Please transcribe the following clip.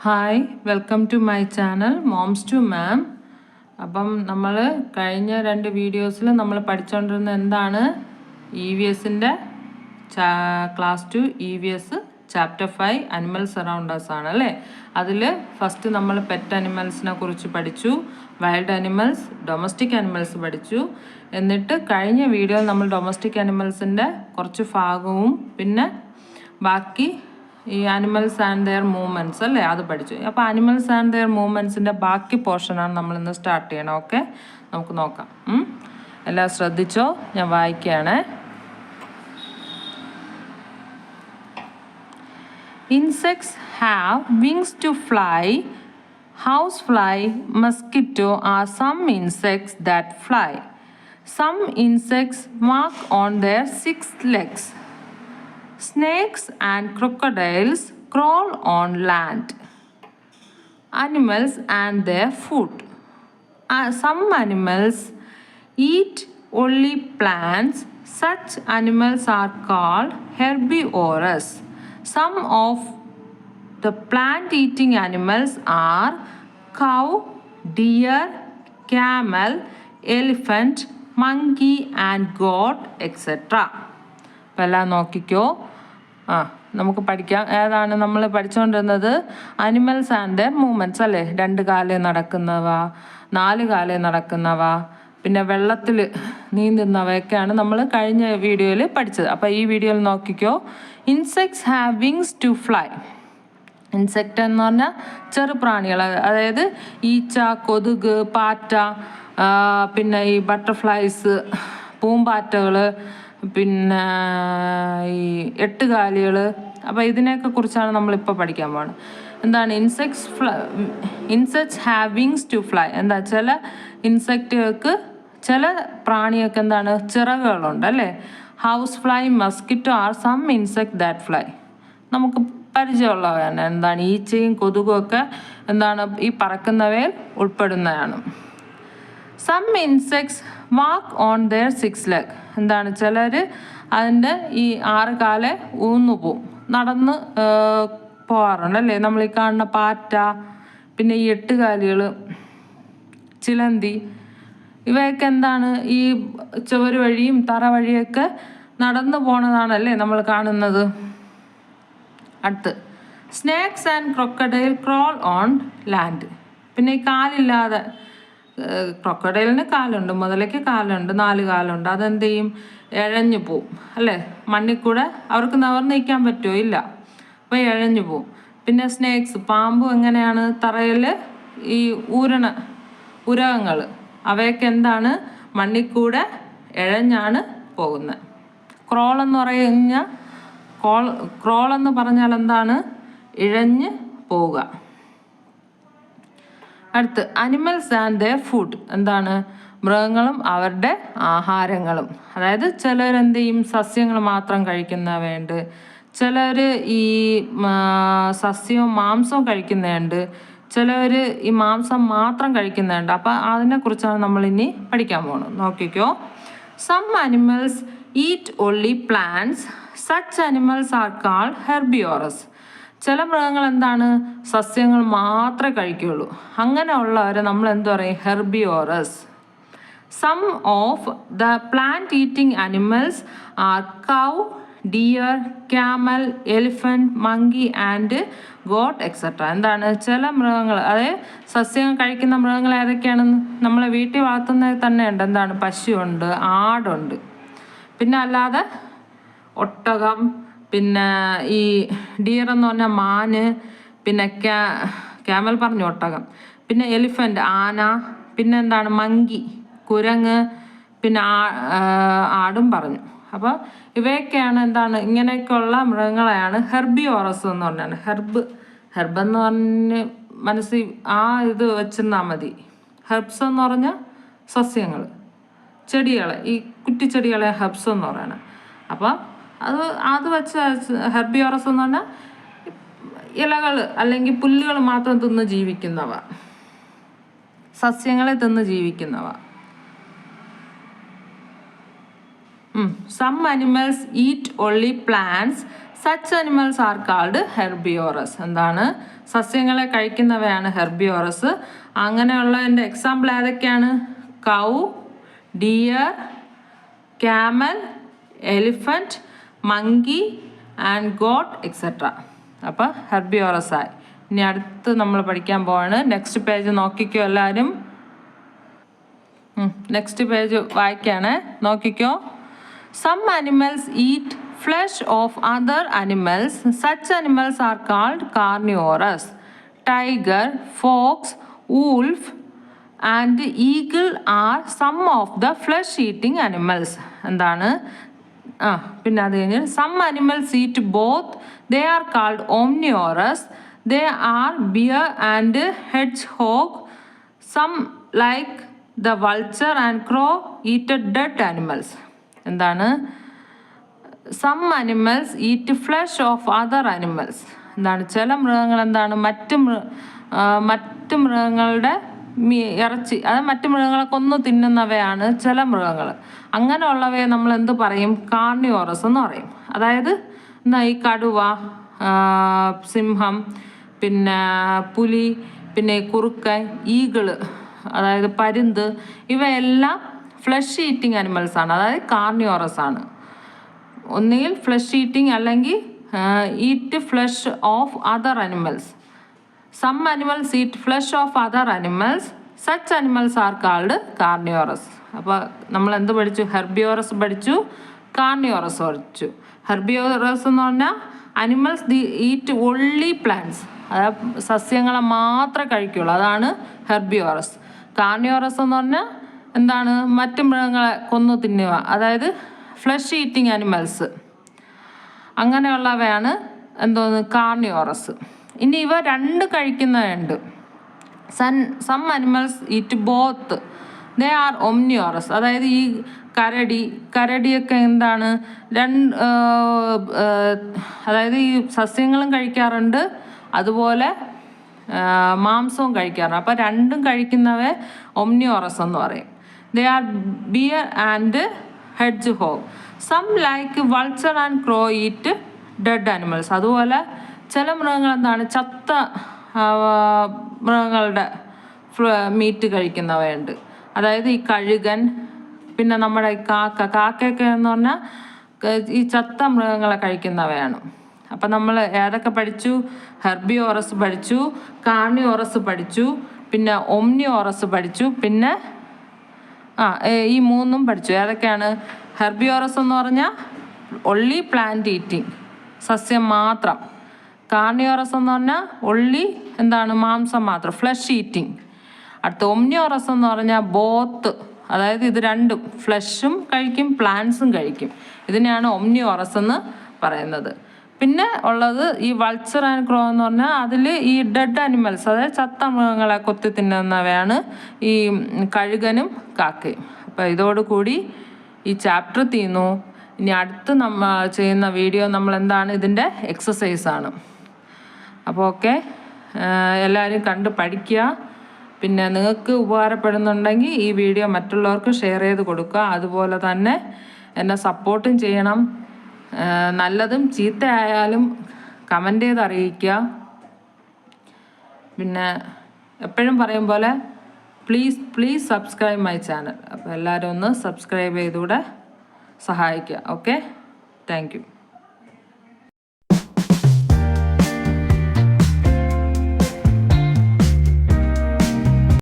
Hi welcome to my channel moms to mom. അപ്പം നമ്മൾ കഴിഞ്ഞ 2 വീഡിയോസിൽ നമ്മൾ പഠിച്ചുകൊണ്ടിരുന്ന എന്താണ് ഇ വി എസിൻ്റെ class 2 E V S chapter 5 animals around us ആണ് അല്ലേ. അതിൽ ഫസ്റ്റ് നമ്മൾ പെറ്റ് അനിമൽസിനെ കുറിച്ച് പഠിച്ചു, വൈൽഡ് അനിമൽസ്, ഡൊമസ്റ്റിക് അനിമൽസ് പഠിച്ചു. എന്നിട്ട് കഴിഞ്ഞ വീഡിയോയിൽ നമ്മൾ ഡൊമസ്റ്റിക് അനിമൽസിൻ്റെ കുറച്ച് ഭാഗവും പിന്നെ ബാക്കി ഈ അനിമൽസ് ആൻഡ് ദെയർ മൂവ്മെൻറ്റ്സ് അല്ലേ അത് പഠിച്ചു. അപ്പോൾ അനിമൽസ് ആൻഡ് ദെയർ മൂവ്മെൻറ്റ്സിൻ്റെ ബാക്കി പോർഷനാണ് നമ്മളിന്ന് സ്റ്റാർട്ട് ചെയ്യണം. ഓക്കെ, നമുക്ക് നോക്കാം. എല്ലാം ശ്രദ്ധിച്ചോ, ഞാൻ വായിക്കുകയാണ്. Insects have wings to fly. Housefly, mosquito are some insects that fly. Some insects walk on their 6 legs. Snakes and crocodiles crawl on land. Animals and their food. Some animals eat only plants. Such animals are called herbivorous. Some of the plant-eating animals are cow, deer, camel, elephant, monkey and goat, etc. അപ്പോൾ എല്ലാം നോക്കിക്കോ. നമുക്ക് പഠിക്കാം. ഏതാണ് നമ്മൾ പഠിച്ചുകൊണ്ടിരുന്നത്? Animals and their movements അല്ലേ. 2 കാലിൽ നടക്കുന്നവ, 4 കാലിൽ നടക്കുന്നവ, പിന്നെ വെള്ളത്തിൽ നീന്തുന്നവയൊക്കെയാണ് നമ്മൾ കഴിഞ്ഞ വീഡിയോയിൽ പഠിച്ചത്. അപ്പോൾ ഈ വീഡിയോയിൽ നോക്കിക്കോ. Insects have wings to fly. Insect എന്ന് പറഞ്ഞാൽ ചെറുപ്രാണികൾ, അതായത് ഈച്ച, കൊതുക്, പാറ്റ, പിന്നെ ഈ ബട്ടർഫ്ലൈസ്, പൂമ്പാറ്റകൾ, പിന്നെ ഈ 8 കാലികൾ. അപ്പോൾ ഇതിനെയൊക്കെ കുറിച്ചാണ് നമ്മളിപ്പോൾ പഠിക്കാൻ പോകുന്നത്. എന്താണ് insects have wings to fly? എന്താ, ചില ഇൻസെക്റ്റുകൾക്ക്, ചില പ്രാണികൾക്ക് എന്താണ് ചിറകുകളുണ്ട് അല്ലേ. House fly, mosquito are some insect that fly. നമുക്ക് പരിചയമുള്ളവയാണ്. എന്താണ്, ഈച്ചയും കൊതുകും ഒക്കെ എന്താണ് ഈ പറക്കുന്നവയിൽ ഉൾപ്പെടുന്നതാണ്. Some insects walk on their 6 leg. എന്താണ്, ചിലർ അതിൻ്റെ ഈ 6 കാല് ഊന്നു പോവും, നടന്ന് പോകാറുണ്ട് അല്ലേ. നമ്മൾ ഈ കാണുന്ന പാറ്റ, പിന്നെ ഈ 8 കാലുകൾ, ചിലന്തി, ഇവയൊക്കെ എന്താണ് ഈ ചുവര് വഴിയും തറ വഴിയൊക്കെ നടന്നു പോണതാണല്ലേ നമ്മൾ കാണുന്നത്. അടുത്ത് snakes and crocodile crawl on land. പിന്നെ ഈ കാലില്ലാതെ, ക്രൊക്കഡൈലിന് കാലുണ്ട്, മുതലയ്ക്ക് കാലുണ്ട്, 4 കാലുണ്ട്, അതെന്ത് ചെയ്യും? ഇഴഞ്ഞു പോവും അല്ലേ. മണ്ണിൽ കൂടെ അവർക്ക് നിവർന്ന് നിൽക്കാൻ പറ്റുമോ? ഇല്ല. അപ്പോൾ ഇഴഞ്ഞു പോവും. പിന്നെ സ്നേക്സ്, പാമ്പ് എങ്ങനെയാണ്? തറയിൽ ഈ ഉരകങ്ങൾ, അവയൊക്കെ എന്താണ് മണ്ണിൽ കൂടെ ഇഴഞ്ഞാണ് പോകുന്നത്. ക്രോൾ എന്ന് പറഞ്ഞാൽ എന്താണ്? ഇഴഞ്ഞ് പോവുക. അടുത്ത് അനിമൽസ് ആൻഡ് ദെയർ ഫുഡ്. എന്താണ്? മൃഗങ്ങളും അവരുടെ ആഹാരങ്ങളും. അതായത് ചിലരെന്ത് ചെയ്യും? സസ്യങ്ങൾ മാത്രം കഴിക്കുന്നവയുണ്ട്, ചിലർ ഈ സസ്യവും മാംസവും കഴിക്കുന്നതുണ്ട്, ചിലർ ഈ മാംസം മാത്രം കഴിക്കുന്നുണ്ട്. അപ്പം അതിനെക്കുറിച്ചാണ് നമ്മളിനി പഠിക്കാൻ പോകുന്നത്. നോക്കിക്കോ. Some animals eat only plants. Such animals are called herbivores. ചില മൃഗങ്ങൾ എന്താണ്? സസ്യങ്ങൾ മാത്രമേ കഴിക്കുകയുള്ളൂ. അങ്ങനെയുള്ളവരെ നമ്മൾ എന്ത് പറയും? Herbivores. Some of the plant eating animals are cow, deer, camel, elephant, monkey and goat, etcetera. എന്താണ്, ചില മൃഗങ്ങൾ, അതായത് സസ്യങ്ങൾ കഴിക്കുന്ന മൃഗങ്ങൾ ഏതൊക്കെയാണെന്ന് നമ്മളെ വീട്ടിൽ വളർത്തുന്നത് തന്നെയുണ്ട്. എന്താണ്, പശുവുണ്ട്, ആടുണ്ട്, പിന്നെ അല്ലാതെ ഒട്ടകം, പിന്നെ ഈ ഡിയർ എന്ന് പറഞ്ഞാൽ മാന്, പിന്നെ ക്യാമൽ പറഞ്ഞു ഒട്ടകം, പിന്നെ എലിഫന്റ് ആന, പിന്നെ എന്താണ് മങ്കി കുരങ്ങ്, പിന്നെ ആടും പറഞ്ഞു. അപ്പോൾ ഇവയൊക്കെയാണ് എന്താണ് ഇങ്ങനെയൊക്കെയുള്ള മൃഗങ്ങളെയാണ് ഹെർബിയോറസ് എന്ന് പറഞ്ഞാൽ. ഹെർബ് എന്ന് പറഞ്ഞ് മനസ്സിൽ ഇത് വെച്ചിരുന്നാൽ മതി. ഹെർബ്സ് എന്ന് പറഞ്ഞാൽ സസ്യങ്ങൾ, ചെടികളെ, ഈ കുറ്റിച്ചെടികളെ ഹെർബ്സ് എന്ന് പറയണം. അപ്പോൾ അത് വെച്ച് ഹെർബിയോറസ് എന്ന് പറഞ്ഞാൽ ഇലകൾ അല്ലെങ്കിൽ പുല്ലുകൾ മാത്രം തിന്ന് ജീവിക്കുന്നവ, സസ്യങ്ങളെ തിന്ന് ജീവിക്കുന്നവ. Some animals eat only plants. Such animals are called herbivores. എന്താണ്? സസ്യങ്ങളെ കഴിക്കുന്നവയാണ് ഹെർബിയോറസ്. അങ്ങനെയുള്ളതിൻ്റെ എക്സാമ്പിൾ ഏതൊക്കെയാണ്? Cow, deer, camel, elephant, monkey and goat etcetera. അപ്പോൾ ഹെർബിയോറസ് ആയി. ഇനി അടുത്ത് നമ്മൾ പഠിക്കാൻ പോവാണ്. നെക്സ്റ്റ് പേജ് നോക്കിക്കോ എല്ലാവരും. നെക്സ്റ്റ് പേജ് വായിക്കാണ്, നോക്കിക്കോ. Some animals eat flesh of other animals. Such animals are called carnivores. Tiger, fox, wolf and eagle are some of the flesh eating animals. എന്താണ്? പിന്നെ അത് കഴിഞ്ഞ് some animals eat both. They are called omnivores. They are bear and hedgehog. Some like the vulture and crow eat dead animals. എന്താണ്? Some animals eat flesh of other animals. എന്താണ്? ചില മൃഗങ്ങൾ എന്താണ്? മറ്റ് മൃഗങ്ങളുടെ ഇറച്ചി, അത് മറ്റു മൃഗങ്ങളെ കൊന്നു തിന്നുന്നവയാണ് ചില മൃഗങ്ങൾ. അങ്ങനെയുള്ളവയെ നമ്മൾ എന്ത് പറയും? കാർണിവോറസ് എന്ന് പറയും. അതായത് ഈ കടുവ, സിംഹം, പിന്നെ പുലി, പിന്നെ കുറുക്കൻ, ഈഗിള്, അതായത് പരുന്ത്, ഇവയെല്ലാം ഫ്ലഷ് ഈറ്റിംഗ് അനിമൽസ് ആണ്, അതായത് കാർണിവോറസ് ആണ്. ഒന്നുകിൽ ഫ്ലഷ് ഈറ്റിംഗ് അല്ലെങ്കിൽ eat flesh of other animals. Some animals eat flesh of other animals. Such animals are called carnivores. അപ്പോൾ നമ്മൾ എന്ത് പഠിച്ചു? ഹെർബിയോറസ് പഠിച്ചു, കാർണിവോറസ് പഠിച്ചു. ഹെർബിയോറസ് എന്ന് പറഞ്ഞാൽ അനിമൽസ് ഈറ്റ് ഒൺലി പ്ലാന്റ്സ്, അതായത് സസ്യങ്ങളെ മാത്രമേ കഴിക്കുള്ളൂ, അതാണ് ഹെർബിയോറസ്. കാർണിവോറസ് എന്ന് പറഞ്ഞാൽ എന്താണ്? മറ്റു മൃഗങ്ങളെ കൊന്നു തിന്നുക, അതായത് ഫ്ലഷ് ഈറ്റിംഗ് അനിമൽസ്. അങ്ങനെയുള്ളവയാണ് എന്തോന്ന്? കാർണിവോറസ്. ഇനി ഇവ രണ്ട് കഴിക്കുന്നവയുണ്ട്. Some animals eat both. They are omnivores. അതായത് ഈ കരടിയൊക്കെ എന്താണ്? അതായത് ഈ സസ്യങ്ങളും കഴിക്കാറുണ്ട്, അതുപോലെ മാംസവും കഴിക്കാറുണ്ട്. അപ്പോൾ രണ്ടും കഴിക്കുന്നവയെ ഒംനിയോറസ് എന്ന് പറയും. They are bear and hedgehog. Some like vulture and crow eat dead animals. അതുപോലെ ചില മൃഗങ്ങൾ എന്താണ്? ചത്ത മൃഗങ്ങളുടെ മീറ്റ് കഴിക്കുന്നവയുണ്ട്. അതായത് ഈ കഴുകൻ, പിന്നെ നമ്മുടെ ഈ കാക്കയൊക്കെ എന്ന് പറഞ്ഞാൽ ഈ ചത്ത മൃഗങ്ങളെ കഴിക്കുന്നവയാണ്. അപ്പം നമ്മൾ ഏതൊക്കെ പഠിച്ചു? ഹെർബിയോറസ് പഠിച്ചു, കാർണിവോറസ് പഠിച്ചു, പിന്നെ ഒംനിയോറസ് പഠിച്ചു, പിന്നെ ഈ മൂന്നും പഠിച്ചു. ഏതൊക്കെയാണ്? ഹെർബിയോറസ് എന്ന് പറഞ്ഞാൽ ഒൺലി പ്ലാന്റ് ഈറ്റിംഗ്, സസ്യം മാത്രം. കാർണിവോറസ് എന്ന് പറഞ്ഞാൽ ഒൺലി എന്താണ്? മാംസം മാത്രം, ഫ്ലഷ് ഈറ്റിംഗ്. അടുത്ത ഒംനിയോറസ് എന്ന് പറഞ്ഞാൽ ബോത്ത്, അതായത് ഇത് രണ്ടും, ഫ്ലഷും കഴിക്കും പ്ലാന്റ്സും കഴിക്കും. ഇതിനെയാണ് ഒംനിയോറസ് എന്ന് പറയുന്നത്. പിന്നെ ഉള്ളത് ഈ വൾച്ചർ ആൻഡ് ക്രോ എന്ന് പറഞ്ഞാൽ അതിൽ ഈ ഡെഡ് അനിമൽസ്, അതായത് ചത്ത മൃഗങ്ങളെ കൊത്തി തിന്നുന്നവയാണ് ഈ കഴുകനും കാക്കയും. അപ്പോൾ ഇതോടുകൂടി ഈ ചാപ്റ്റർ തീർന്നു. ഇനി അടുത്ത് നമ്മൾ ചെയ്യുന്ന വീഡിയോ നമ്മൾ എന്താണ്? ഇതിൻ്റെ എക്സസൈസാണ്. അപ്പോൾ ഓക്കെ, എല്ലാവരും കണ്ട് പഠിക്കുക. പിന്നെ നിങ്ങൾക്ക് ഉപകാരപ്പെടുന്നുണ്ടെങ്കിൽ ഈ വീഡിയോ മറ്റുള്ളവർക്ക് ഷെയർ ചെയ്ത് കൊടുക്കുക. അതുപോലെ തന്നെ എന്നെ സപ്പോർട്ടും ചെയ്യണം. നല്ലതും ചീത്തയായാലും കമൻ്റ് ചെയ്ത് അറിയിക്കുക. പിന്നെ എപ്പോഴും പറയും പോലെ പ്ലീസ് സബ്സ്ക്രൈബ് മൈ ചാനൽ. അപ്പോൾ എല്ലാവരും ഒന്ന് സബ്സ്ക്രൈബ് ചെയ്തുകൂടെ സഹായിക്കുക. Okay, thank you.